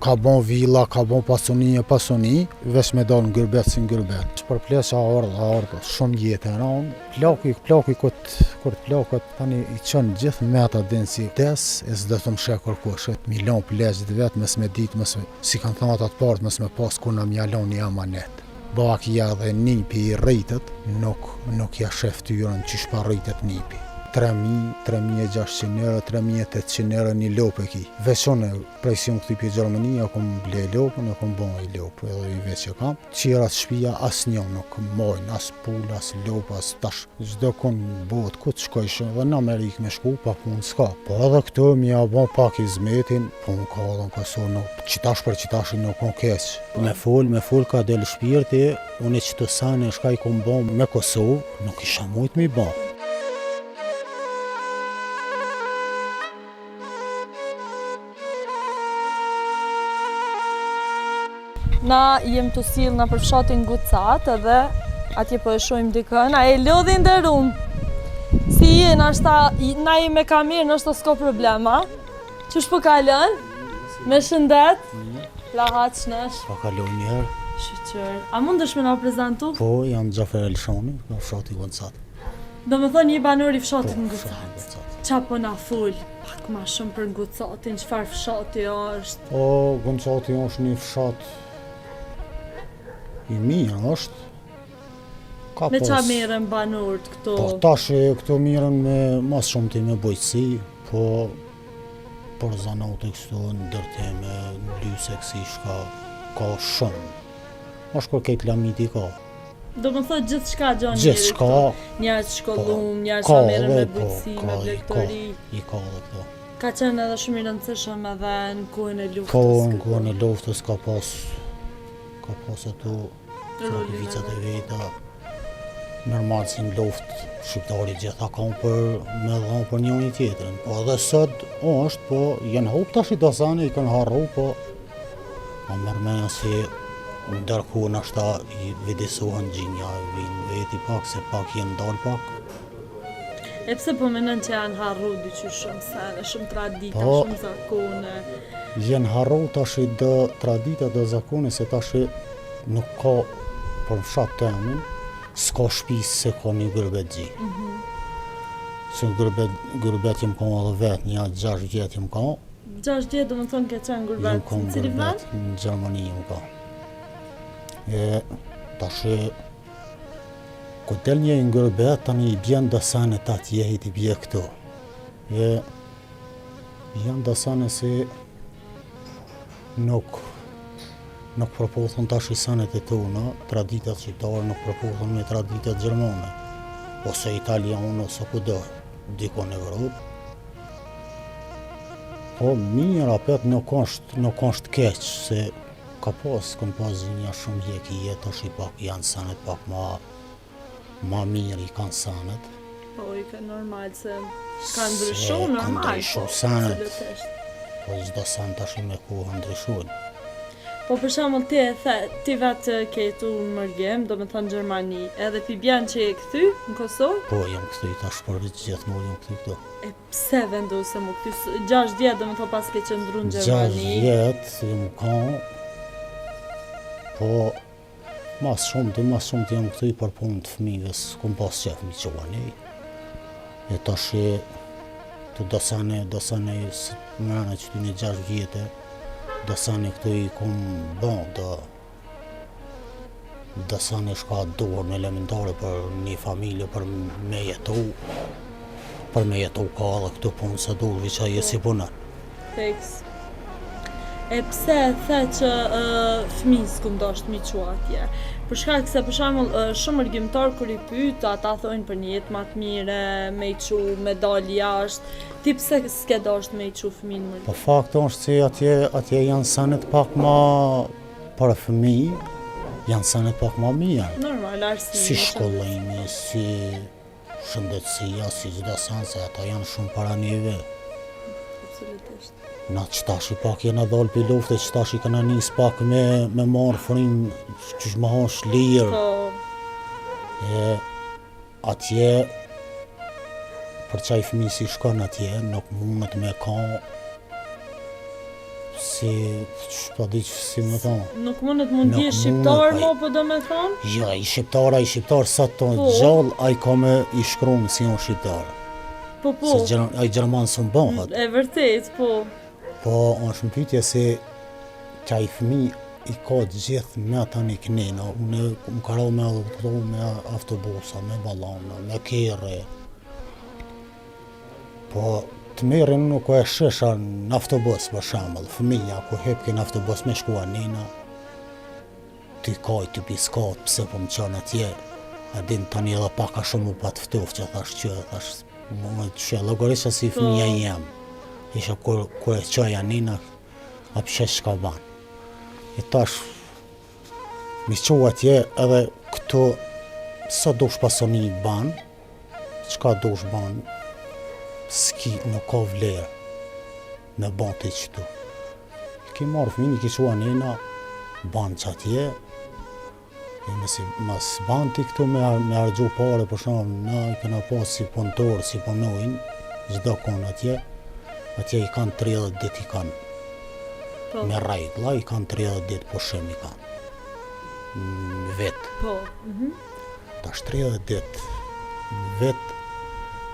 ka bon villa, ka bon pasuni, veç me dal në gërbet si në gërbet. Për plesha ardhë, shumë jetë e ranë. Plaki kur të plakët, tani i qënë gjithë meta din si des, e s'do të më shek kërkush. Mi lan pleqët vetë, mes me ditë, si kanë thënë atë partë, mes me pas kur në mjalon një amanet. Bakja dhe nipi i rritët, nuk ja shef tyrën që shpa rritët nipi. 3.600 euro, 3.800 euro një lopë e ki. Veçone, prej si unë këti për Gjermani, kom ble lopën, kom bon i lopë, edhe i veç që kam. Qirat shpia as një nuk mojnë, as pull, as lopë, as tash. Gjdo kun botë, ku të shkojshë, dhe në Amerikë me shku, pa punë s'ka. Po edhe këtu mi ja bon pak i zmetin, punë ka dhe në Kosovë, qitash për qitashin nuk kon keq. Me fol ka del shpirti, unë që të sane shka i kom bon me Kosovë, nuk isha mujt mi bon. Na jem të sill në për fshatin Gucat edhe atje po e shohim dikën, a e lodhin derum. Si je, na jemi ka mirë, nështë s'ko problema. Qysh po kalën? Me shëndet? Lahat shnesh? Pa kalon njëherë. Shqyqër. A mundesh me na prezentu? Po, jam Gjafer Elshoni, nga fshati Gucat. Do me thonë një banor i fshatit në Gucat. Qa po na full? Pak ma shumë për Gucatin, qëfar fshati është? Po, Gucati është një fshat i mirë është. Me qa merren banorët këto? Po tash këto merren me mas shumë të me bojqësi, po për zanatë kështu ndërtime, lyse kësi shka ka shumë. Është kur kejt lamiti ka. Do më thotë gjithë shka gjanë gjithë shka. Njerës shkollum, njerës që merren me bujqësi, me blegtori. I ka dhe këto. Ka qenë edhe shumë i rëndësishëm edhe në kohën e luftës. Po, në kohën e luftës ka pas ato vicat e veta. Normal si në luftë shqiptari gjitha kanë me dhanë për njëri tjetrin. Po edhe sot është, po jenë hop tash i dasane, i kanë harru, po ma mërmenja si ndërkohë nashta i vidisohen gjinja, vinë veti pak, se pak jenë dalë pak. E pse po mendon që janë harru diqy shumë sene, shumë tradita, shumë zakone? Jenë harru tash i dë tradita dhe zakone, se tash nuk ka për fshat të amin, s'ka shpisë se ka një gërbet gji. Se gërbet jem ka edhe vetë, një 6 vjetë jem ka. 6 vjetë do më thonë ke qenë gërbet në cili vend? Në Gjermani jem ka. Tash ku del një gërbet, tani i bjen dasane të atje i bje këto. Janë dasane se nuk përpothen tash i sanet e tona, traditat shqiptare nuk përpothen me traditat gjermane, ose italiane, ose kudo, diko në Evropë. Po mirë apet nuk është keq, se ka kënë pas një shumë hjeki jetë, tash i pak janë sanet pak ma mirë i kanë sanet. Po i ka normal se ka ndryshu normal. Ka ndryshu sanet, po gjitha sanet tash i me kohë ndryshun. Po për shembull ti vetë ke jetu në Mërgjem, do me thënë Gjermani, edhe pi bjen që e këthy në Kosovë? Po jam këthy tash për gjithmonë jam këthy këto. E pse vendose mu këthy? 6 vjetë do me thënë pas ke qëndru në Gjermani? 6 vjetë jam ka, po mas shumë të jam këthy për punë të fëmijës, s'kom pas qef mi qovani. E tash të dasane mërana që ty një 6 vjetë, dasane këtu i kom bon, dasane shka dorë në elementare për një familje, për me jetu ka edhe këtu punë sa dorë, viqa jesi punën. Fiks. E pse the që fëmijë s'kum dashtë mi qua atje? Për shkak se për shembull shumë argjimtar kur i pyet, ata thonë për një jetë më të mire, me i çu, me dal jashtë. Ti pse s'ke dashtë me i çu fëmijën më? Po fakti është se atje janë sanet pak ma për fëmijë, janë sanet pak ma mirë. Normal, arsimi. Si shkollimi, si shëndetësia, si çdo san, se ata janë shumë para neve. Absolutisht. Na qëtash i pak jena dal për lufte, qëtash i këna njës pak me marë frim, qysh më hash lirë. Atje, për qaj fëmi si shkon atje, nuk mundet me ka, si, shpa di që si më thonë. Nuk mundet mund t'je shqiptar mo, po do me thonë? Jo, i shqiptar sa të gjallë, a i ka me i shkruan si janë shqiptar. Po. Se a i Gjerman së më bëhat. E vërtet, po. Po, është më pyetje se qaj fëmi i ka gjithë me tani kënena. Unë më karo me autobusa, me ballona, me kere. Po, të merrin nuk e shesha në autobus, për shembull, fëmija ku hep në autobus me shkua nena. Ti kaj të piskat, pse po më qanë atje. A din tani edhe paka shumë u pat ftof që thash më që llogarisha si fëmija jem. Isha kur e qaja nena, a pëshesh shka ban. I tash, mi qoha atje edhe këto, sa dush pasoni ban, qka dush ban, s'ki nuk ka vlerë me ban të qëtu. Ki marrë fëmini, ki qoha nena, ban që atje, mas ban ti këtu me argju pare, për shumë, na i këna pas si punëtor, si punojnë, gjdo konë atje i kanë 30 dit i kanë. Me rregla i kanë 30 dit pushim i kanë. Në vetë. Po. Tash 30 dit në vetë,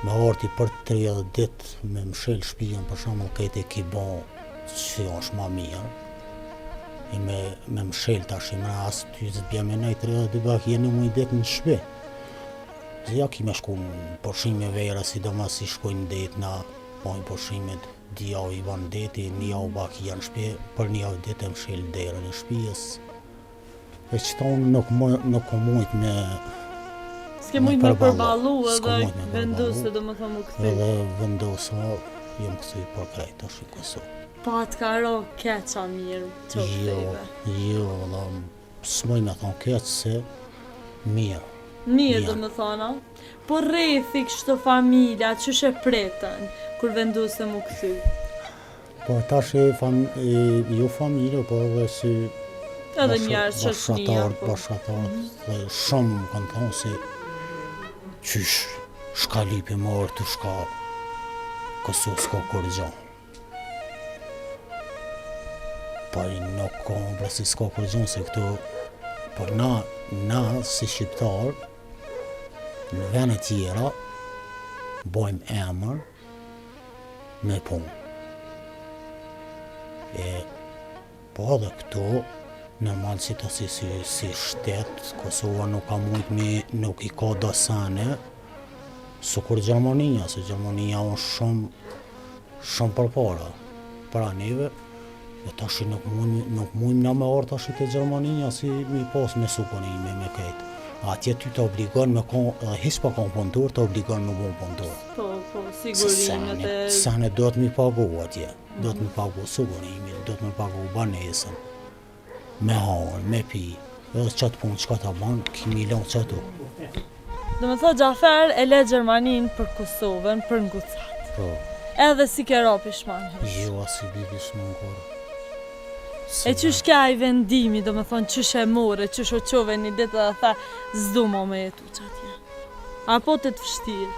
me arti për 30 dit, me mshel shpijen, për shumë këtë e ki bon, që është ma mirë. I me mshel tash i mra asë ty zë bja me nej 30 dit, bak jeni mu i dit në shpe. Ja ki me shku në pushime vera, sidomos i shkojnë det na, pojnë pushimet, dia i van deti, një u bak janë shpe, për një u dit e mshel derën e shpijes. E që ta unë nuk o mujt me S'ke mujt me përbalu edhe vendose do më thëmë u këthy. Edhe vendose, jem këthy për krejt është i Kosovë. Pa të ka ro keqa mirë që këthyve? Jo, s'moj me thonë keq se mirë. Mirë do më thona, po rrethi kështu familja, që shë pretën, kur vendosem u këthy? Po tash jo familje, po edhe si edhe njerës shoqënia. Bashkatarët, dhe shumë më kanë thonë se qysh shka lipi marë të shka Kosovë s'ka kur gjanë. Po i nuk ka më si s'ka kur gjanë, se këtu, por na si shqiptar, në vene tjera, bojmë emër me punë. Po edhe këtu, normal si të si shtetë, Kosova nuk ka mujt nuk i ka dosane, su kur Gjermania, se Gjermania është shumë përpara. Pra neve, e tash nuk mujmë na me orë tash të Gjermania, si mi pas me suponime me këtë. Atje ty të obligon me kon, edhe hiç pa kon punëtor, të obligon me bon punëtor. Po, sigurimet e... Sane do të mi pagu atje, do të mi pagu sigurimin, do të mi pagu banesën, me hanë, me pi, edhe qatë punë qka ta banë, kimi lanë qatu. Do me thot Gjafer e le Gjermanin për Kosovën, për ngucat. Po. Edhe si ke ra pishman hesh. Jo, asi bi pishman kore. E qysh kja i vendimi, do me thonë qysh e more, qysh o qove një ditë dhe tha, zdu mo me jetu që atje. Apo të të fështirë?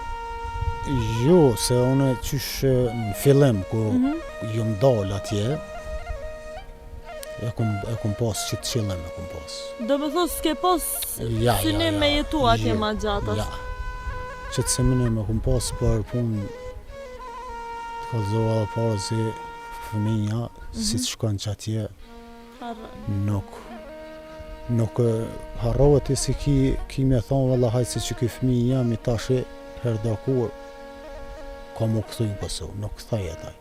Jo, se une qysh në fillim, ku ju më dalë atje, e kum pas që të qëllim e kum pas. Do me thonë s'ke pas synim me jetu atje ma gjatas? Ja, që të seminim e kum pas për punë, të kalzoha dhe parë si fëmija, si të shkon që atje, nuk harrohet e si ki me thonë valla hajtë si që ki fëmijë jam i tashi herda kur ka mu këthuj në Kosovë, nuk këthaj e taj.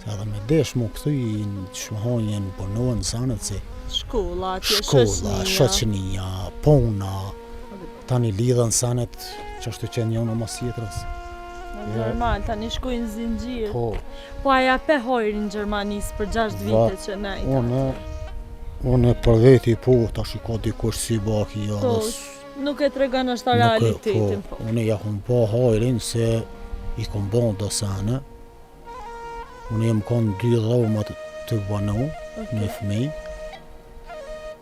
Se edhe me desh mu këthuj në shmëhonjen punohen sanet si shkolla, shoqënia, puna, tani lidhen sanet që është të qenë njënë o mas jetërës. Normal, tani shkojnë zinxhir. Po aja pe hojrin Gjermanisë për 6 vite që nejta. Unë për veti po, tash i ka dikush si baki ja. Nuk e tregon është realitetin po. Unë ja kum po hojrin se i kum bon dosane. Unë jem kanë 2 dhoma të banu, me fëmij.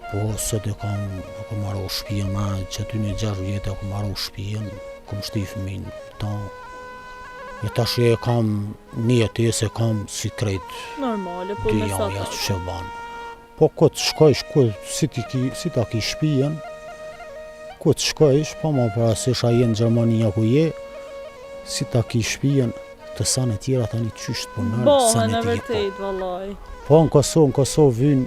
Po sot e kam marru shpijen, që ty një 6 vjetë e kam marru shpijen, kum shti fëmijnë ta. E tash e kam një jetesë e kam si krejt Normale, po dy me sa javja të. që ban. Po këtë shkojsh, si ta ki shpijen, këtë shkojsh, pa ma parasysh a je në Gjermania ku je, si ta ki shpijen, të sanë e tjera tani qysht punën, Bohen sanë e e ti vërtet, vallaj. Po në Kosovë vyn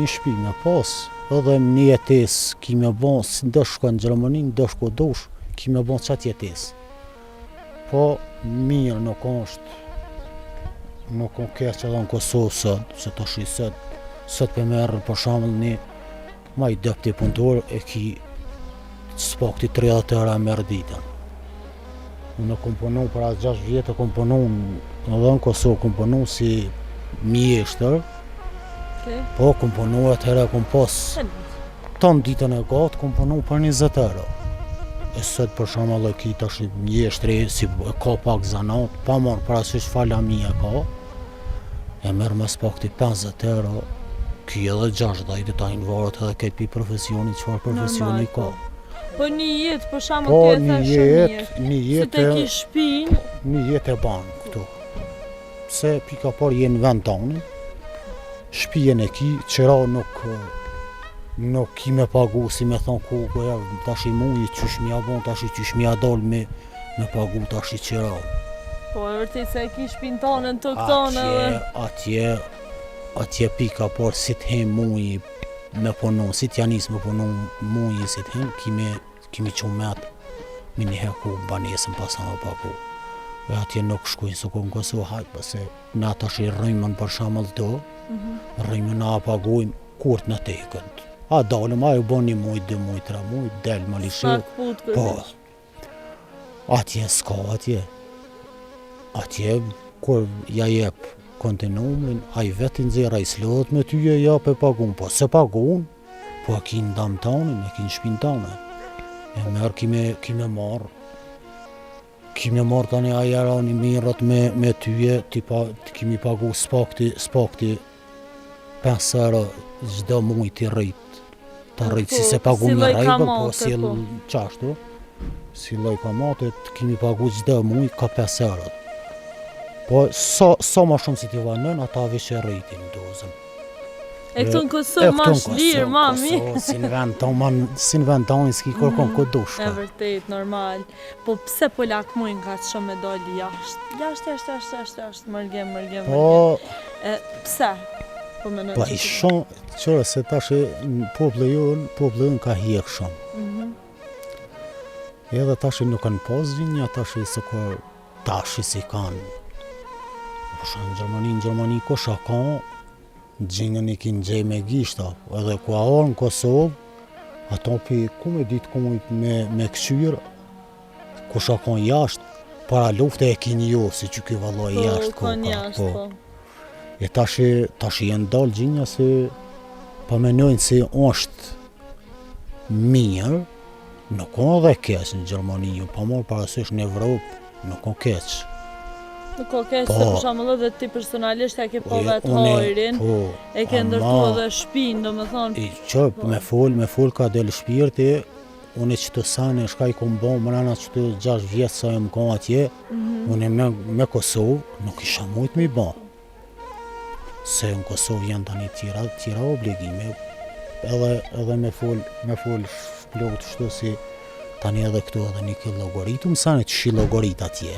një shpi me pas, edhe një jetesë ki me bon, si ndosh shko në Gjermani, ndosh ku dosh, ki me bon qatë jetesë. Po mirë nuk keq edhe në Kosovë sot, se tash i sot për merë për shembull një ma i dëpti punëtor e ki s'pakti 30 euro merë ditën. Unë kom punu për as 6 vjetë, kom punu edhe në Kosovë, kom punu si mjeshtër, po kom punu atëherë kom pas ton ditën e gatë, kom punu për 20 euro. E sot për shembull e ki tash mjeshtri si ka pak zanat, pa marrë parasysh fala mia ka, e merr mes pakti 50 euro, ki edhe 60 detajnë varet edhe këtë pi profesioni, çfarë profesioni ka. Po një jetë për shembull Po ti e një thash shumë jetë, si te ki shpinë, një jetë e ban këtu. Se pika par je në vend tonë, shpijen e ki, qëra nuk ki me pagu, si me thonë ku, tash i muji, qysh mja bon, tash i qysh mja dal me pagu, tash i qëra. Po e vërtet se e ki shpinë tonë në tokë tonë edhe. Atje pika por si t'hem muji me punu, si t'janis me punu muji si t'hem, kimi qumet me njëherë ku banesën pasa me pagu. E atje nuk shkujnë së ku në Kosovë hajt, pëse na tash i rrimën për shembull do, rrimën na pagujmë kurt në tekët. A dalëm, a ju bon një muj, 2 muj, 3 muj, del më lishit. Po, atje s'ka atje. Atje, kur ja jep kontinumin, a i vetin zera i slodhët me ty e jap e pagun, po se pagun, po a ki në dam tonin, e ki në shpin tonin. E merë kime marë. Kime marë tani a jera një mirët me tyje, kimi pagu spakti 5 euro gjdo muj t'i rrit. Ta rrit si se pagu me rejbën, po si qashtu. Si loj kamatit, kimi pagu gjdo muj ka 5 euro. Po sa ma shumë si t'i vanën, ata vish e rritin dozën. E këtu në Kosovë ma shlirë, mami. Si në vend tonë, s'ki kërkon këtë dushka. E vërtet, normal. Po pse polak mujnë ka të shumë me doli jashtë? Jashtë, mërgjem. Po... Pse? Po i shumë, qërë se tash poplë jonë ka hjek shumë. Edhe tash nuk kanë pas gjinja, tash se kur tash si kanë. Po shumë në Gjermani kosha kanë, gjinën i kinë gjej me gishta, edhe ku a orë në Kosovë, ato pi ku me ditë ku me këshyrë, kosha kanë jashtë, para lufte e kinë jo, si që ki valloj jashtë po. E tash jenë dalë gjinja se përmenojnë se është mirë, nuk ka edhe keq në Gjermani, pa marrë parasysh në Evropë, nuk ka keq. Nuk ka keq se për shembull edhe ti personalisht e ke pa vetë hajrin, e ke ndërtu edhe shtëpinë, domethënë. Me fol ka del shpirti, unë që të sanë shkaj ku m'bo mrena që të 6 vjetë sa e m'ka atje, unë me Kosovë nuk isha mujt me i ba. Se në Kosovë janë tani tjera obligime, edhe me fol shplot shtu si tani edhe këtu edhe një këtë logaritu, më sanë që shi logarit atje.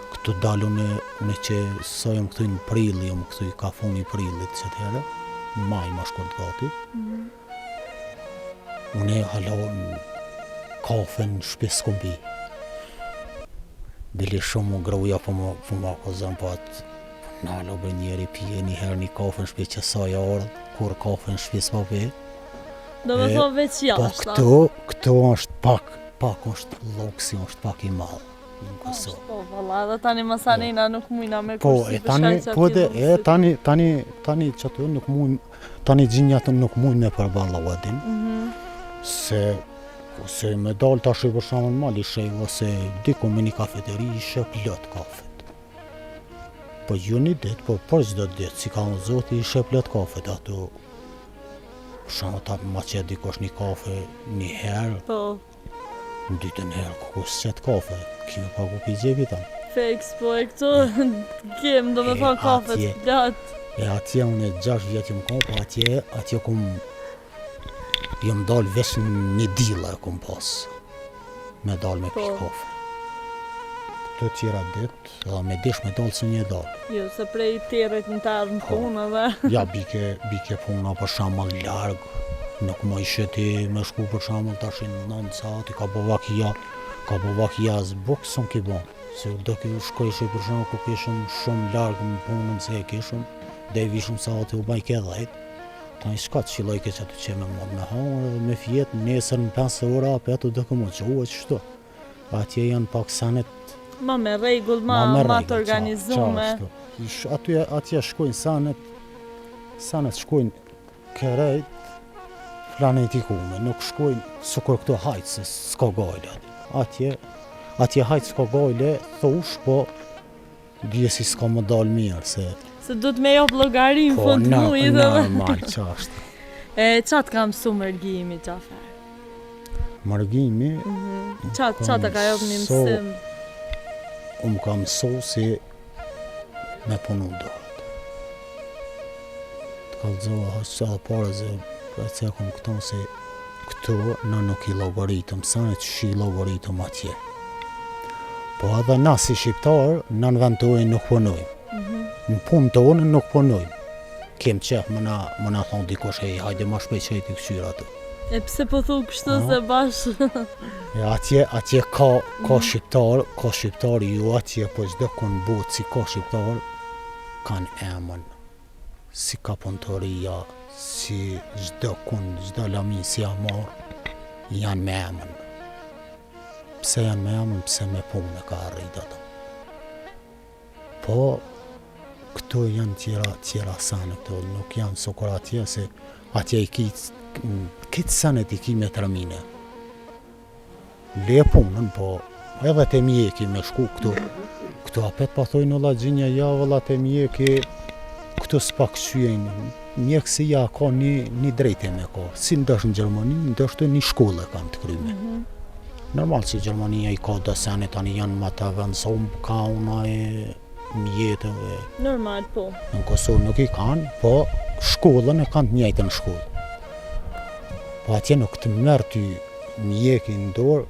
Këtu dalu në që sa jam këtu në prilli, jam këtu i kafoni prillit që t'here, në maj ma shkot gati. Unë e halon kafe në shpes s'kombi. Dili shumë më gruja po ma kozën po atë në halo bë njeri pije njëherë një kafe në shpes që sa ja ardhë, kur kafe në shpes pa pe. Do me thonë veç jashta. Po këtu është pak është luksi, është pak i madhë. Po, valla, edhe tani masanina nuk mujna me kursi për shkaj që ati tani që atë nuk mujnë, tani gjinjat nuk mujnë me përballa uadin. Se me dalë tash i përshamën mal i shej, ose diku me një kafeteri i shë plot kafet. Po ju një dit, po për çdo dit, si ka në zoti i shë plot kafet, ato përshamën ta ma që dikosh një kafe një herë, në dytën herë, ku s'qet kafe. Kime pagu pi gjepi tanë. Feks, po e këtu kem, do me thonë kafe të plot. E atje unë 6 vjetë jëmë kom, po atje kum jëmë dalë vesh një dila e kum pas. Me dalë me pi kafe. Të tjera ditë, edhe me dish me dalë se një dalë. Jo, se prej tjerët në tarë në punë edhe. Ja, bike puna për shamëll largë. Nuk më ishe ti me shku për shamëll tash në 9 sati, ka bo vakia zbuk, së ki bon. Se do ki shkojshe për shamëll ku kishëm shumë largë në punën se e kishëm, dhe i vishëm sati u bajke 10. Ta i shka të qiloj ke që të që me mod me hanë edhe me fjetë, nesër në 5 ora, për ato dhe këmë qohë që shto. Atje janë pak sanet ma me regull, ma të organizume. Atje shkojnë sanet shkojnë kërejt planetikume, nuk shkojnë sukur këto hajtë se s'ka gajle. Atje hajtë s'ka gajle, thosh, po dje si s'ka më dalë mirë, se du të me jo vlogari në fund mujë dhe... Po, normal, qashtë. Qatë ka mësu mërgimi, Gjafer? Mërgimi... Qatë ka jopë një mësim? Unë ka mësu si me punu dohet. Të kalëzohë hashtë edhe pare zë e cekum këto si këto në nuk i logaritëm, sane që shi logaritëm atje. Po edhe na si shqiptarë, në vend tonë nuk punojmë. Në punë tonë nuk punojmë. Kem qef më na thonë dikosh hej, hajde ma shpejt që e t'i këqyra ato. E pse po thu kështu se bashkë? Atje ka shqiptar ju atje, po çdo kënë botë si ka shqiptar, kanë emën. Si ka punëtoria, si çdo lamin si amar, janë me emën. Pse janë me emën, pse me punë ka arrit ato. Po, këto janë tjera sane këto, nuk janë sukur atje, se atje i kitë sanet i ki me tërmine. Le punën, po edhe të mjeki me shku këtu apet pa thoi në la gjinja javë, la të mjeki këtu s'pak qyjnë. Mjekësia ka një drejte me ka. Si ndështë në Gjermani, ndështë një shkolle kam të kryme. Normal që Gjermania i ka do sanet, tani janë ma të vendësom, ka una e mjetëve. Normal, po. Në Kosovë nuk i kanë, po shkollën e kanë të njëjtën shkollë. Po atje nuk të mërë ty mjeki në dorë,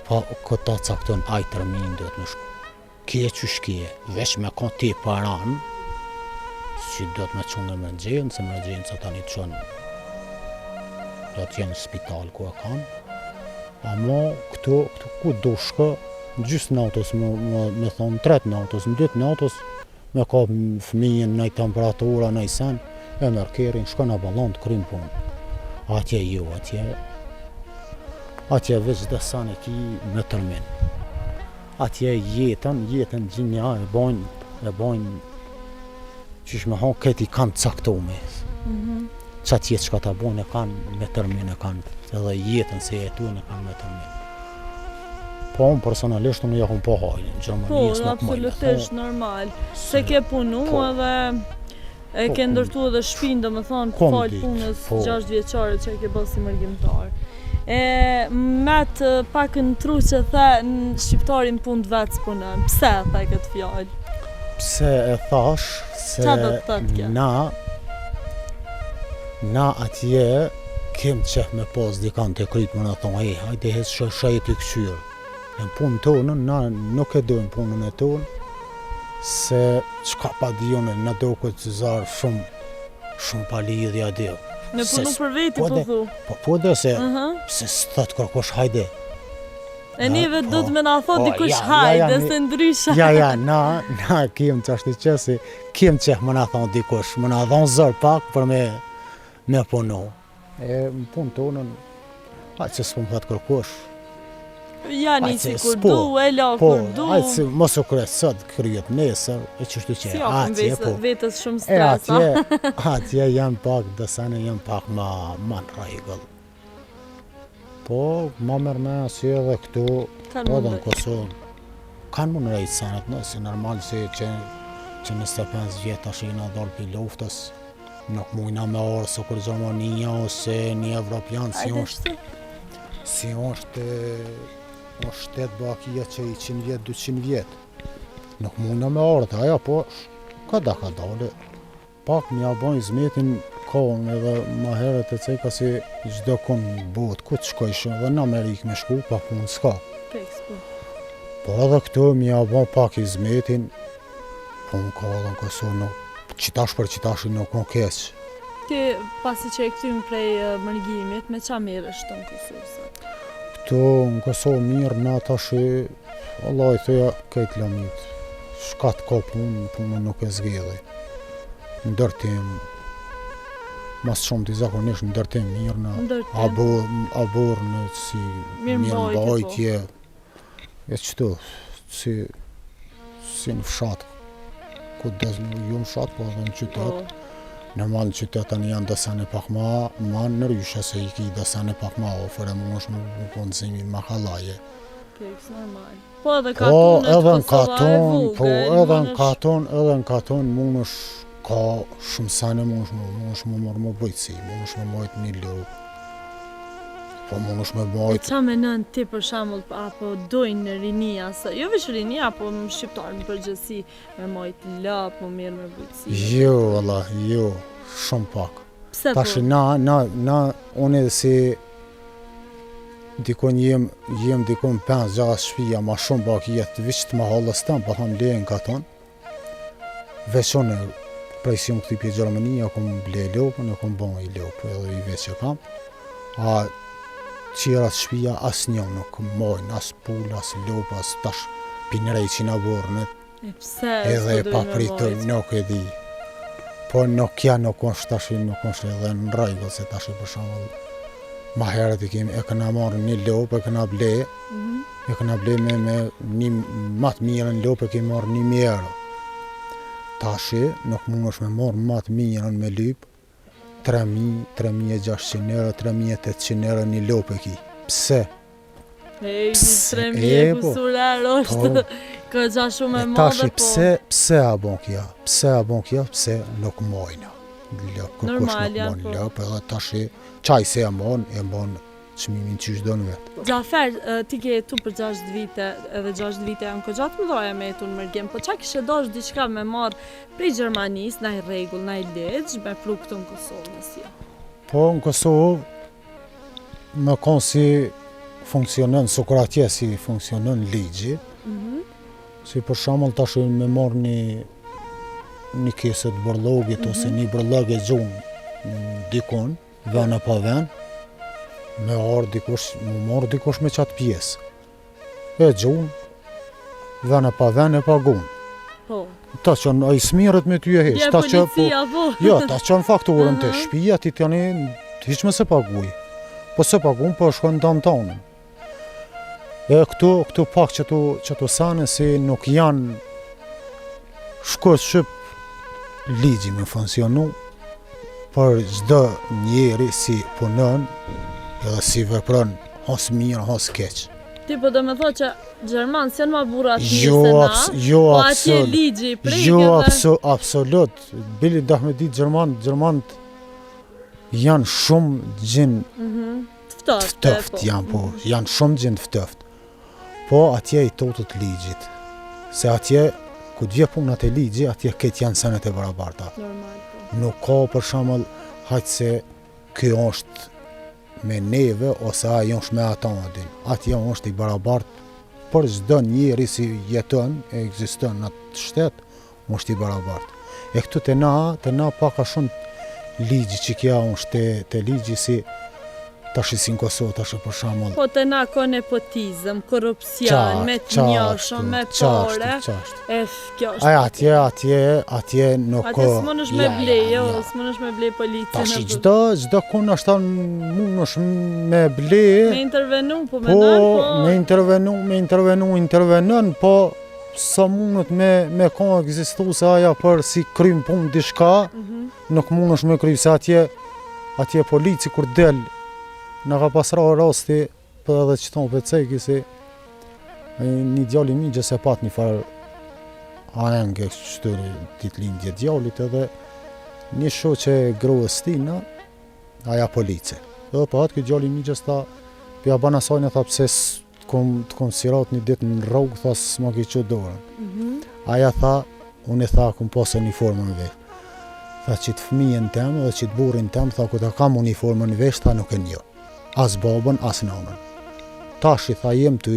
po këta cakton aj tërmin do të më shku. Kje që shkje, veç me ka ti paran, që do të me qunë në mërgjenë, se mërgjenë që ta një qënë, do të jenë në spital ku e kanë. Amo këtu ku do shka, gjysë në autos, me thonë 3 në autos, në 2 në autos, me ka fëmijën në temperatura, në sen, e mërë kerin, shka në balon të krymë punë. Atje jo, atje veç dhe sanë e ki me tërmin. Atje jetën gjinja e bojnë qysh me honë këti kanë caktume. Që atje që ka ta bojnë e kanë me tërmin e kanë, edhe jetën se jetujnë e kanë me tërmin. Po unë personalisht unë jakun po hajnë, në Gjermanisë nuk mëjnë. Absolutisht normal. Se ke punu edhe e ke ndërtu edhe shpinë, do më thonë, falë punës 6 vjeqare që e ke bërë si mërgjimtar. Me të pak në tru që the në shqiptarin punë të vetë s'punën, pse e the këtë fjallë? Pse e thash se na atje kem qef me pas dikan të krytë më në thonë, hajde hes shajt i këqyrë. Në punë tonën, na nuk e dojnë punën e tonë, se qka pa dijone në do këtë zarë shumë pa lidhja dhe. Në punu për veti po thu? Po dhe se s'thët kërkosh hajde. E neve do të me na thot dikush hajde, se ndrysha. Na kem qashtë që si kem qeh më na thonë dikush, më na thonë zërë pak për me punu. E më punë tonën, hajtë që s'po më thët kërkosh. Ja nisi kur du, e la kur du. Po, hajtë mos u kryet sot, kryet nesër, e qështu që atje, po. Vetës shumë stresa. Atje janë pak, dësane janë pak ma në rregull. Po, ma mërë me si edhe këtu, po dhe në Kosovë, kanë më në rejtë sanet, nëse normal si që 25 vjetë ashtë jena dalë për luftës, nuk mujna me orë së kur Gjermania ose një Evropian, si është O shtetë bakia që i 100 vjet, 200 vjet. Nuk muna me ardhe aja, po ka dale. Pak mja bën zmetin kohën edhe ma herët e ceka si çdo kon botë, ku të shkojshë, dhe në Amerikë me shku, pa punë s'ka. Po edhe këtu mja bën pak i zmetin, punë ka edhe në Kosovë, qitash për qitashi nuk në keq. Ti pasi që e këtym prej mërgjimit, me qa mirësh të në Kosovë? Këtu në Kosovë mirë, na tashi, Allah i thëja këtë lamit. Shkat ka punë nuk e zgjedhi. Ndërtim, mas shumë t'i zakonisht ndërtim mirë në abor në si mirëmbajtje. E qëtu, si në fshat, ku des ju në fshat, po edhe në qytet. Normal në qytetën janë desene pak ma nëryshe se i ki desene pak ma ofër e mu është më punëzimin ma halaje. Po edhe katonët Kosova e vogël. Edhe në katon mund është ka shumë sene mund është më mërë më bëjtësi, mund është më mojtë një lopë. Po mund është me mojtë... Qa menon ti për shembull apo dojnë në rinia, jo veç rinia, apo më shqiptarë në përgjithësi me mojtë lopë, më mirë me bëjtësi? Jo, valla, jo, shumë pak. Pse po? Tash unë edhe si dikon jem dikon 5-6 shtëpia ma shumë bak jetë vishtë ma halës tëmë, po tham lejnë katon. Veç unë, prej si më këti pje Gjermania, kom ble lopën, e kom bon i lopë, edhe i veç që kam. A qirat shtëpia as një nuk mojnë, as pull, as lopë, as tash pinerej që në borënet. Edhe e papritur, nuk e di. Po nuk është tash, nuk është edhe në rregull se tash për shembull. Ma herët e këna marrë një lopë, e këna ble me një matë mirën lopë, e kemi marrë 1.000 euro. Tashi, nuk mund është me marrë matë mirën me lypë, 3.000, 3.600 euro, 3.800 euro një lopë e ki. Pse? 3.000 kusur euro është këgja shumë e madhe, po... Pse a bon kja? Pse nuk mojna. Normal janë, po. Lopë, edhe tashi, qaj se e mon çmimin që shdo në vetë. Gjafer, ti ke jetu për 6 vite, edhe 6 vite janë ko gjatë më doja me jetu në mërgjem, po qa kishe dosh diçka me marë prej Gjermanis, na i regull, na i legj, me pru këtu në Kosovë nësja? Po, në Kosovë, me konë si funksionon, Sokratje si funksionon ligji, si për shembull tash me marë një keset borllogit ose një borllog e gjunë dikon, vene pa ven, me marrë dikush me qatë pjesë. E gjunë, vene pa ven e pa gunë. Po. Ta që a i smirët me ty e heq. Bje policia, po. Jo, ta që në fakturën të shpija, ti tjani hiq me se paguj. Po se pagun, po shkojnë downtown. E këtu pak që tu sane si nuk janë shkojtë shqip ligji me funksionu për çdo njeri si punon edhe si vepron has mirë, has keq. Ti po do me thot që Gjermanë s'janë ma burat mirë se na, po atje ligji prek Jo, absolut. Bili dah me ditë Gjermanët janë shumë gjinë ftëft janë, po, janë shumë gjinë ftëft. Po atje i totët ligjit, se atje ku t'vje punat e ligji, atje këtë janë senet e barabarta. Normal, po. Nuk ka për shembull hajtë se kjo është me neve ose ajo është me ata adin. Atje është i barabartë për çdo njeri si jeton e ekziston në atë shtet, është i barabartë. E këtu te na pak a shumë ligji që kja është te ligji si tash si në Kosovë tash për shembull. Po te na ka nepotizëm, korrupsion, me të njohshëm, me pore. Kjo është. Atje nuk ka. Atje s'munësh me ble, jo, s'munësh me ble policën. Tash çdo kun ashta munësh me ble. Me intervenu, po mendon, po. Me intervenon, po sa mundet me ka ekzistu se aja për si krym punë diçka, nuk mundesh me kry se atje polici kur del në ka pasra rasti për edhe që tonë për ceki si një djalli mi gjëse pat një farë aenge qëtëri ditë lindje djallit edhe një shoqe grohës tina aja polici. Edhe për atë këtë djalli mi gjës ta pja bana sajnë tha pse kom sirat një ditë në rrugë, tha s'ma ki që dorën. Aja tha, unë e tha, kom pas uniformën vesh. Tha që të fëmijën temë dhe që të burin temë, tha ku ta kam uniformën vesh, tha nuk e një. As babën, as nanën. Tash i tha jem të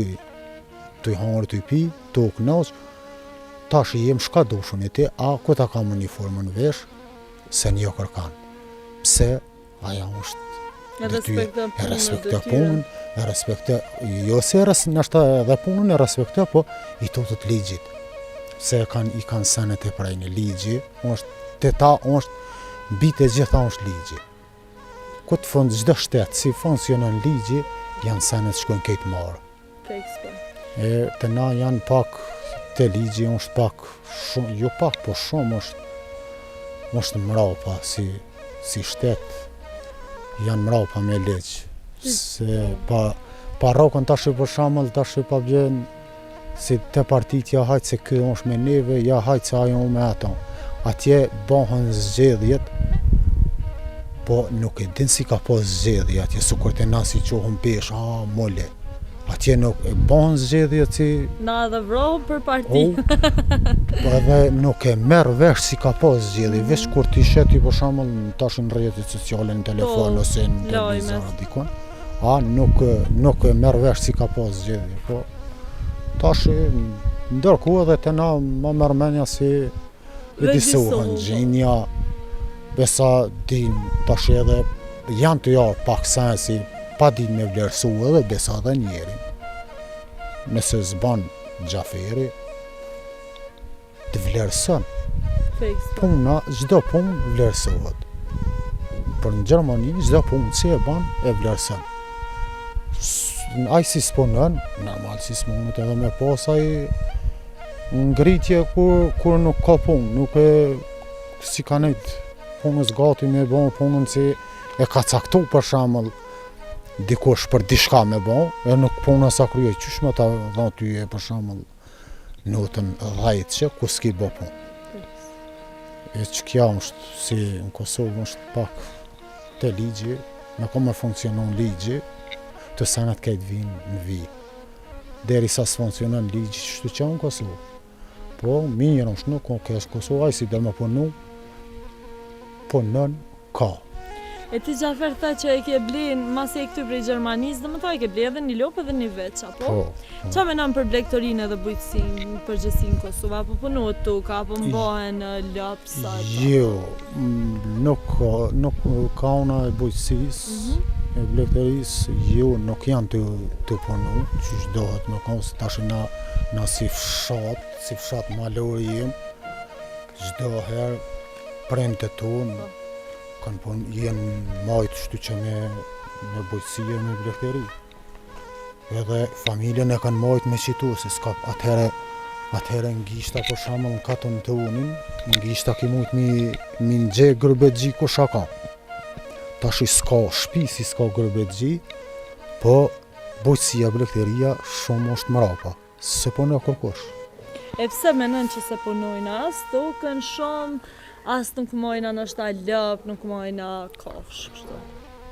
i hangër të i pi, të u knaq, tash i jem shka dushun e ti, a ku ta kam uniformën vesh, se një kërkan. Pse, aja është E respekte punën, e respekte, jo se nështë edhe punën e respekte, po i tutët ligjit. Se i kanë senet e prejnë ligji, te ta është, bitë e gjitha është ligji. Këtë fund, gjdo shtetë, si funksionon ligji, janë senet shkojnë këtë marë. Të na janë pak, te ligji është pak, shumë, jo pak, po shumë është mrapa, si shtetë, janë mrapa me leqë. Se pa rokën tash për shamëll, tash pa bjen, si te partit ja hajtë se kjo është me neve, ja hajtë se ajo me ato. Atje bëhen zgjedhjet, po nuk e din si ka pas zgjedhje atje, su kur të na si qohën pesh, mole. Atje nuk e bëhen zgjedhjet si... Na edhe vrohë për parti. Po edhe nuk e merë vesh si ka pas zgjedhje, vesh kur t'i sheti për shamëll tash në rrjetet sociale, në telefon ose në televizor dikon. Nuk e merë vesh si ka pas zgjedhje, po tash ndërkohë edhe të na ma mërmenja si e disohen gjinja, besa din tash edhe janë të jarë pak sensi, pa din me vlerësu edhe besa dhe njerin. Nëse zban gjaferi, të vlerëson. Puna, gjdo punë vlerësohet. Për në Gjermani, gjdo punë që e ban, e vlerëson. Aj si s'punën, normal si s'munët edhe me pas aj ngritje kur nuk ka punë, nuk e si ka nejtë punës gati me bon punën si e ka caktu për shamëll dikush për dishka me bon, e nuk puna sa kryej, qysh me ta dha ty e për shamëll notën 10 që ku s'ki bo punë. E që kja është si në Kosovë është pak të ligji, me ko me funksionon ligji, të senet kejtë vinë në vijë. Deri sa s'funksionon ligji që të që në Kosovë. Po, mirë është nuk kesh Kosovë, aj si dhe me punu, punën ka. E ti Gjafer tha që e ke blin, masi e këty prej Gjermanisë, dhe më tha e ke blin edhe një lopë edhe një veç, apo? Po. Qa menon për blektorinë edhe bujqësinë, përgjësinë Kosovë, apo punohet tuka, apo mbohen lopë, sa e ta? Jo, nuk ka una e bujqësisë, e blektorisë, jo, nuk janë të punu, që shdohet me konë, se tash na si fshat malori jem, çdo herë premte tonë kanë jenë majtë shtu që me bujqësie, me blekteri. Edhe familjen e kanë majtë me qitu, se s'ka atëhere në gishta për shamëll në katën të unin, në gishta ki mujtë mi në gjë gërbet gji ku shaka. Tash i s'ka shpi si s'ka gërbet gji, po bujqësia, blekteria shumë është mrapa, se po në kërkosh. E pse menon që se punojnë as tukën shumë, as nuk mojna nështë a lëp, nuk mojna kafsh, kështu.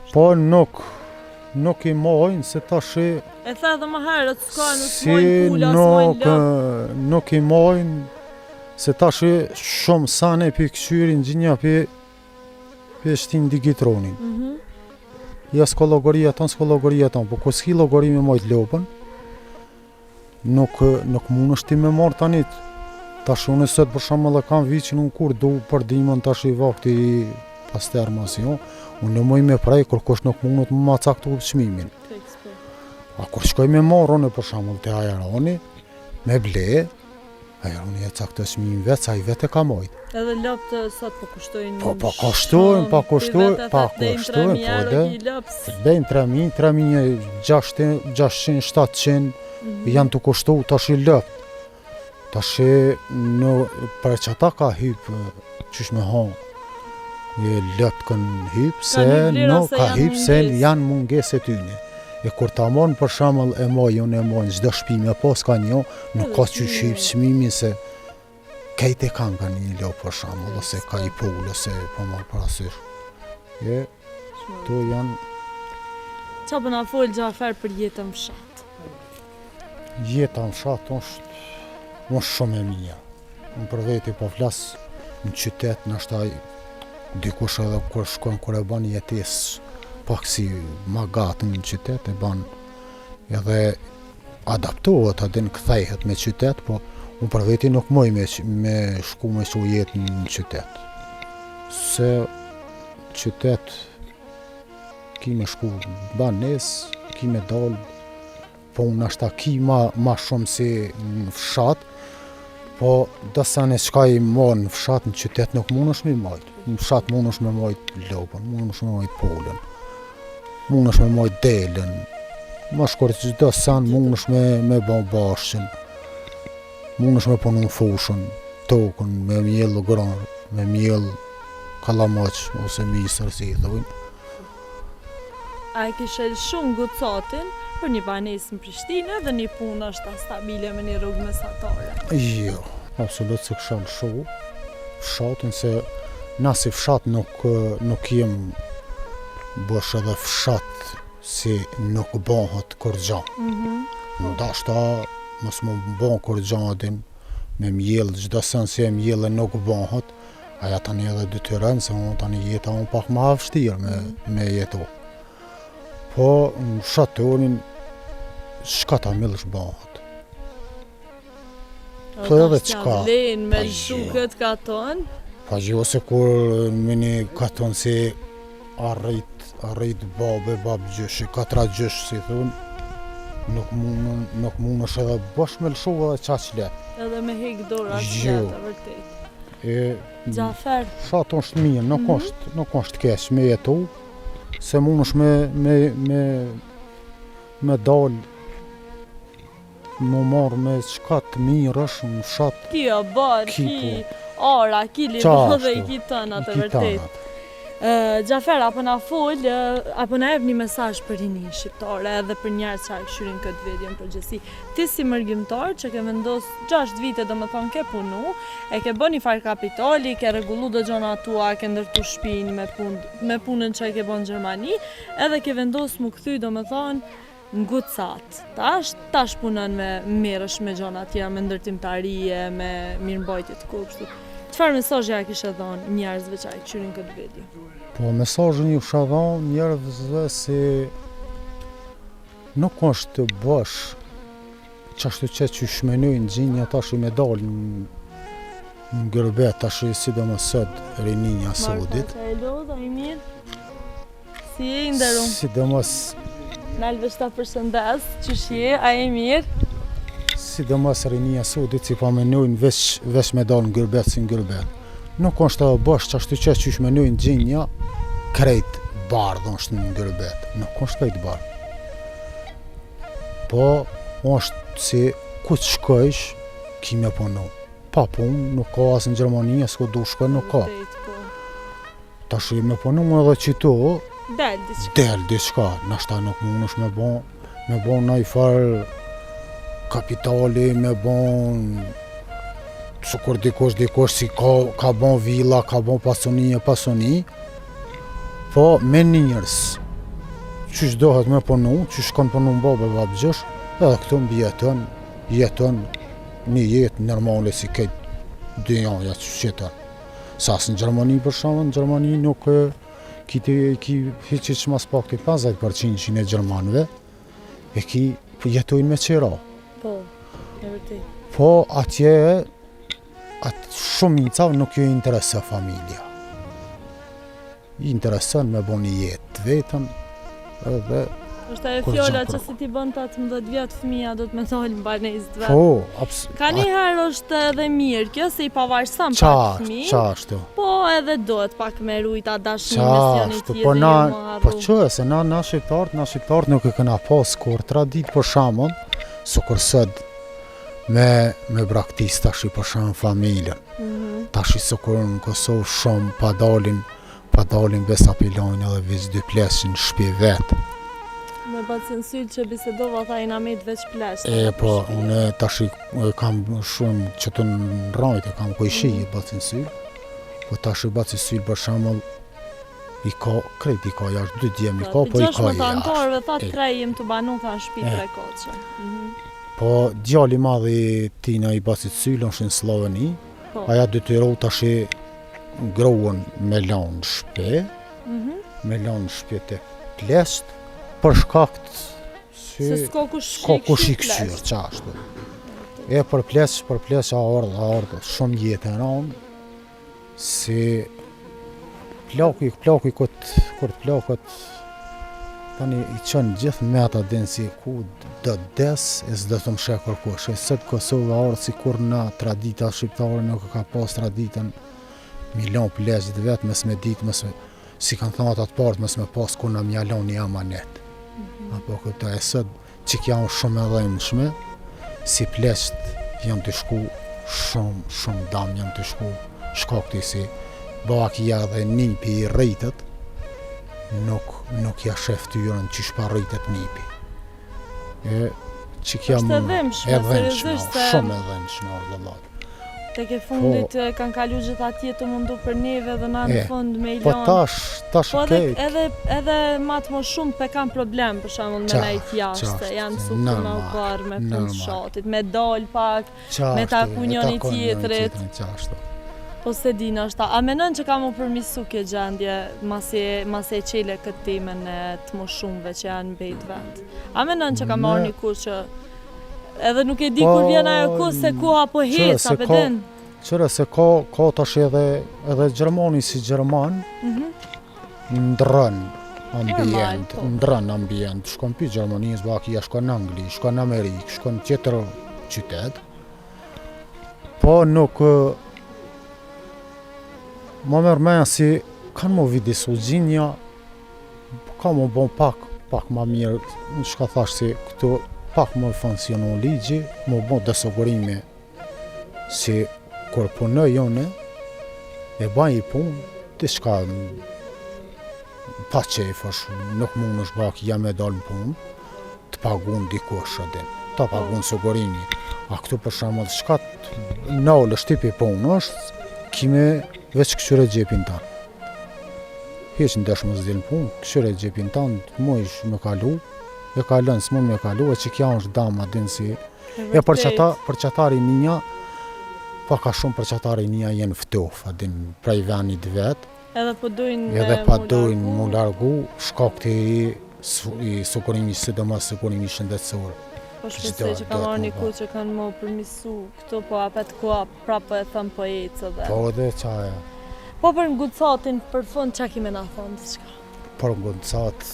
Po nuk i mojnë, se tash e tha edhe më herët, s'ka nuk mojnë pula, s'mojnë lëp. Nuk i mojnë, se tash shumë sane për këshyrin gjinja për shtin digitronin. Ja s'ka logoria ton, po kur s'ki logori me mojtë lopën, nuk mund është ti me marë tanit. Tash unë sot për shembull e kam viçin unë kur du për dimën tash i vakti pas termasion, unë në moj me prej kërkosh nuk mundet më caktu çmimin. A kur shkoj me marrë unë për shembull te ajaroni, me ble, ajaroni e cakto çmimin vetë, sa i vetë ka mojt. Edhe lopët sot po kushtojnë po kushtojnë, po dhe bejnë 3.000, 600, 700 janë të kushtu tash i lopët. Tash për që ata ka hypë qysh me hangë lëpt kanë hypë se janë munges e tyne. E kur ta monë për shamëll e mojën gjdo shpi me pas ka një, nuk ka qysh hypë çmimin se kejt e kanë ka një lopë për shamëll, ose ka i pullë, ose pa marë parasysh. To janë... Qa përna folë Gjafer për jetën fshat? Jeta në fshat është shumë e mirë. Unë për veti po flas në qytet, nashta dikush edhe kur shkon kur e bën jetesë pak si ma gatën në qytet, e bën edhe adaptohet, adin kthehet me qytet, po unë për veti nuk moj me shku me që jetë në qytet. Se qytet ki me shku banes, ki me dal, po unë ashta ki ma shumë si në fshat, po dësa në qka i morë në fshat në qytet nuk mund është me majtë. Në fshat mund është me majtë lopën, mund është me majtë polën, mund është me majtë delën, ma shkore që gjithë sen mund është me bon bashqën, mund është me punu në fushën, tokën, me mjellë granër, me mjellë kalamaq ose misër si i thujnë. A e kishe shumë Gocatin për një banesë në Prishtinë dhe një punë është stabile me një rrugë mesatare? Jo, absolut se kësha lëshu fshatin, se na si fshat nuk jem bësh edhe fshat si nuk bëhet kur gja. Ndashta mos më bën kur gja adin me mjellë, çdo sen si e mjellë nuk bëhet, aja tani edhe detyrën, se unë tani jeta unë pak ma vështirë me jetu. Po në fshatorin shka ta millësh bëhet. Po edhe qka. Vlen me lëshu këtë katon? Pa gjo se kur me një katon si arrit bab gjyshi, katra gjysh si thun, nuk mund është edhe bosh me lëshu edhe qaq let. Edhe me hek dora qleta, vërtet. Gjafer. Fshat është mirë, nuk është keq me jetu, se mund është me dal, më marrë me qka të mirë është në fshat. Ki o barë, ki ara, ki libo dhe i ki tënat e vërtet. Gjafer, apo na fol, apo na jep një mesazh për rinin shqiptare edhe për njerëz që këshyrin këtë video në përgjithësi. Ti si mërgjimtar që ke vendos 6 vite domethënë ke punu, e ke bën një farë kapitali, ke rregullu do gjona tua, ke ndërtu shtëpinë me punën që e ke bën në Gjermani, edhe ke vendos mu kthy domethënë në Gocat. Tash punon me merresh me gjona tjera, me ndërtimtarie, me mirëmbajtje të kopshtit. Çfarë mesazhi ja kishe dhënë njerëzve që këshyrin këtë video? Po mesazhin ju kisha dhënë njerëzve si nuk është të bësh qashtu që shmenojnë gjinja tash me dal në gërbet tash sidomos sot rininja Saudit. Marka e lodha i mirë. Si e i nderum? Sidomos Nalvesh ta përshëndes, qysh je, a e mirë? Sidomos rinia Saudit si pa menojnë veç me dal në gërbet si në gërbet. Nuk është të bësh qashtu që shmenojnë gjinja krejt bardhë është në gërbet. Nuk është krejt bardhë. Po është si ku të shkojsh, ki me punu. Pa punë, nuk ka asë në Gjermani, s'ko du shkoj, nuk ka. Ta shi me punu edhe qito, del diçka. Nashta nuk mund është me bon në i farë kapitali, me bon sukur dikush si ka bon villa, ka bon pasoni, po me njërës, qysh dohet me punu, qysh kanë punu në babë e babëgjësh, edhe këtu mbi jeton një jetë normale si këtë dy janë që jeton. Sas në Gjermani për shumë, në Gjermani nuk ki hiqit që mas pak të 50% e Gjermanëve, e ki jetojnë me qera. Po, e vërtet. Po atje, shumica nuk ju interesa familja. I interesën me bo një jetë vetën, edhe është e fjolla që si ti bën 18 vjetë fëmija do të me dalë në banesë vetë. Po, ka një herë është edhe mirë kjo, se i pavarësëm pak fëmijë. Qashtu. Po edhe dohet pak me rujta dashni mes janë i tjede po jo më harru. Po që, se na shqiptarët nuk e këna pas kur 3 ditë për shamon, sukur sëd me braktis tash i për shamon familjen. Tash i sukur në Kosovë shumë pa dalin besa pilojnë edhe vizë dy pleshin në shpi vetë. Me bacin syll që bisedova tha i na met veç plesh. Po, unë tash kam shumë që të në rajtë, kam kojshi i bacin syll, po tash i bacin syll për shamon i ka, krejt i ka jashtë, 2 djem i ka, po i ka jashtë. 16 antarëve tha 3 jem të banu, tha në shpi 3 koqë. Po djali madh i tina i basit Syl është në Sloveni. Po. Aja detyrohu tash gruan me lanë në shtëpi, me lanë në shtëpi te plesht, për shkak Se s'ka kush i këshyr, qashtu. E për plesht a ardhë shumë jetë e ranë, si plaku kur plakët tani i qënë gjithë meta din si ku do des e s'do të më shek kërkush. E sot Kosovë ardhë si kur na tradita shqiptare nuk ka pas traditën milon plesht vetë mes me ditë, si kanë thënë atë partë mes me pas kur na mjalon një amanet. Apo këta e sot që janë shumë e dhënshme, si plesht janë të shku shumë dam janë të shku shkakti si bakia dhe nipi i rritët nuk ja shef tyrën që shpa rritët nipi. E që janë Është e dhëmshme, shumë e dhëmshme vëllai. Tek e fundit kanë kalu gjithë atje të mundu për neve dhe na në fund me Po ilon. tash Po okay. edhe matë më shumë pe kanë problem për shembull me najt jashtë, janë super me u parë me punë shatit, me dal pak, me taku njëri tjetrit. Po se di nashta, a menon që ka mu përmisu kjo gjendje masi e qele këtë temën e të më shumëve që janë mbejt vend? A menon që ka marrë një kur që edhe nuk e di kur vjen ajo ku se koha po hec, a përdin? Qëre se ka tash edhe Gjermani si Gjerman, ndrën ambient, shkon pi Gjermanisë, bakia shkon në Angli, shkon në Amerikë, shkon në tjetër qytet, po nuk më mërmenja si kanë më vidisu gjinja, ka më bon pak ma mirë, në shka thash si këtu pak më funksionu ligji, më bon dësogërimi si kur punoj jone, e baj i punë, të shka pa qefësh, nuk mund është bak jam e dalë në punë, të pagun dikush adin, të pagun sogërimi. A këtu për shembull shka nalë shtipi punë është, kime veç këshyre gjepin tanë. Heq në desh më zdil në punë, këshyre gjepin tanë, më ish me kalu, e kalën s'mon me kalu, e që kja është dama din si. E për qatari nija, pa ka shumë për qatari nija jenë ftof, adin prej venit vetë. Edhe pa dojnë mu largu, shkak të i sukurimi, sidomos sukurimi shëndetësor. Po shpesoj që ka marrë një ku që kanë më përmisu këto, po apet koha prapë e thëmë po ecë dhe. Po edhe qaja. Po për ngucatin për fund qa kime na thonë diçka? Për ngucat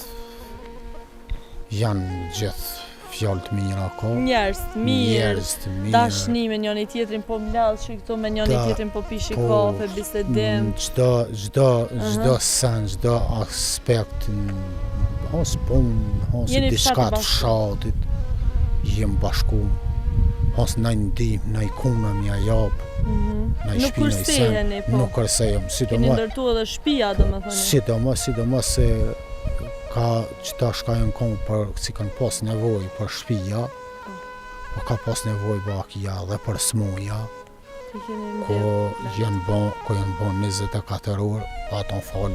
janë gjithë fjallë të mira ka. Njerëz të mirë, dashni me njëri tjetrin, po mladh që këto me njëri tjetrin po pishi kafe, bisedim. Çdo sen, çdo aspekt, ose punë, ose diçka të fshatit, jem bashku, ose na ndihmë, na ikuna mja jap, na i shpi, na i sen, nuk kërsejem. Keni ndërtu edhe shtëpia, domethënë. Sidomos se ka qëta shkajnë konë për si kanë pas nevoj për shpija, po ka pas nevoj bakia dhe për smuja, ko janë bon 24 orë, pa ato fal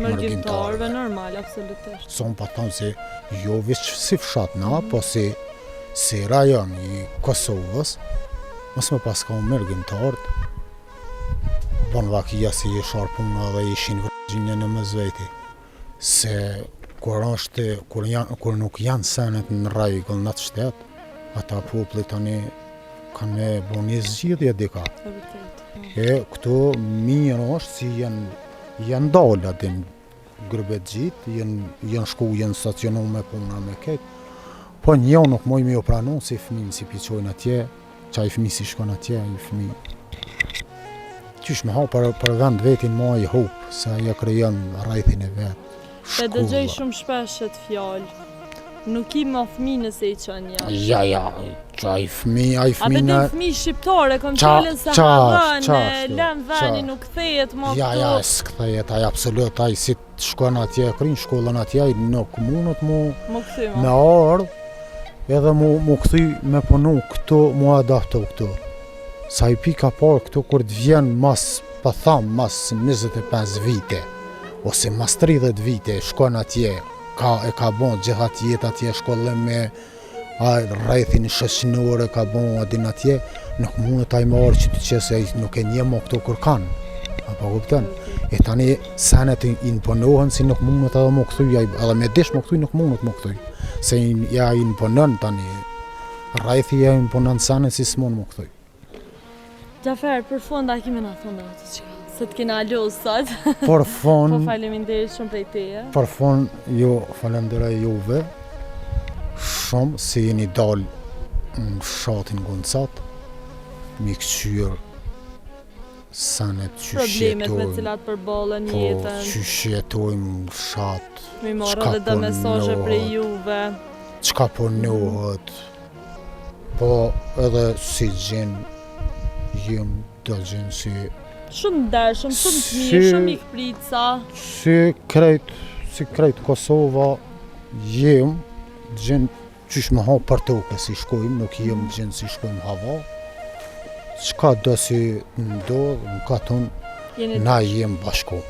mërgjimtarëve. Normal, absolutisht. Son pa thonë se jo veç si fshat na, po si rajon i Kosovës, mos me pas ka mërgjimtarët, bon bakia si i sharpuna dhe ishin vërgjinje në mëzveti. Se kur nuk janë senet në rregull në atë shtet, ata populli tani kanë me bo një zgjidhje dika. E këtu mirë është si janë dalë atin gërbet gjitë, janë shku, janë stacionu me puna me ketë, po një nuk moj me jo pranu si fëmin si piqojnë atje, qa i fëmi si shkon atje, i fëmi. Qysh me ha për vend vetin ma i hupë, se aja krejon rajthin e vetë. Se dëgjoj shumë shpesh të fjallë, nuk i ma fëmi nëse i qënë jashtë. Ja, qa i fëmi, A përdin fëmi shqiptare, kom qëllën se harën, lem veni nuk thejet ma këto. Ja, s'kthejet, absolut, si të shkon atje, krinë shkollën atje, nuk mundët me ardhë, edhe mu këthy me punu këtu, mu adaptu këtu. Sa i pika parë këtu, kur të vjen mas 25 vite, ose mas 30 vite, shkon atje, e ka bon gjithat jetë atje, shkollën me a rrethin shoqënore ka bon adin atje, nuk mundet ta i marrë që të qesë ai nuk e nje më këto kërkan. Apo kupton? E tani senet i imponohen si nuk mundet edhe më kthy, edhe me dish më kthy nuk mundet më kthy. Se ja i imponon tani. Rrethi ja imponon senet si s'mund më kthy. Gjafer, për fund a kemi na thonë atë çka. Se të kena lodh sot. Për Po fond, faleminderit shumë prej teje. për fond, jo falenderoj juve shumë se jeni dal në fshatin Goncat, mi kqyr senet që Problemet me shjetojmë, cilat përballen po jetën. që shjetojmë në fshat, Mi marrë çka edhe do mesazhe punohet. prej juve. çka punohet, po edhe si gjen, jem do gjen si Shumë ndershëm, shumë të mirë, Si- shumë ikpritsa. si krejt Kosova jem gjen qysh me ha për toke si shkojmë, nuk jem gjen si shkojmë hava. Çka do si ndodh, në katon, Jeni na jem bashku.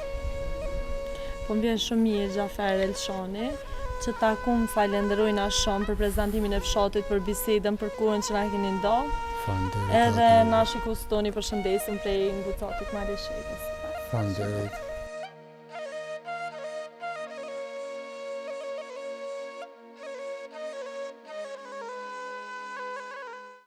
Po m'vjen shumë mirë Gjafer Elshani, që takum falenderojna shumë për prezantimin e fshatit, për bisedën, për kohën që na keni nda. Falenderit. Edhe na shikustoni përshëndesim prej Ngucatit Malishevës. Falenderit.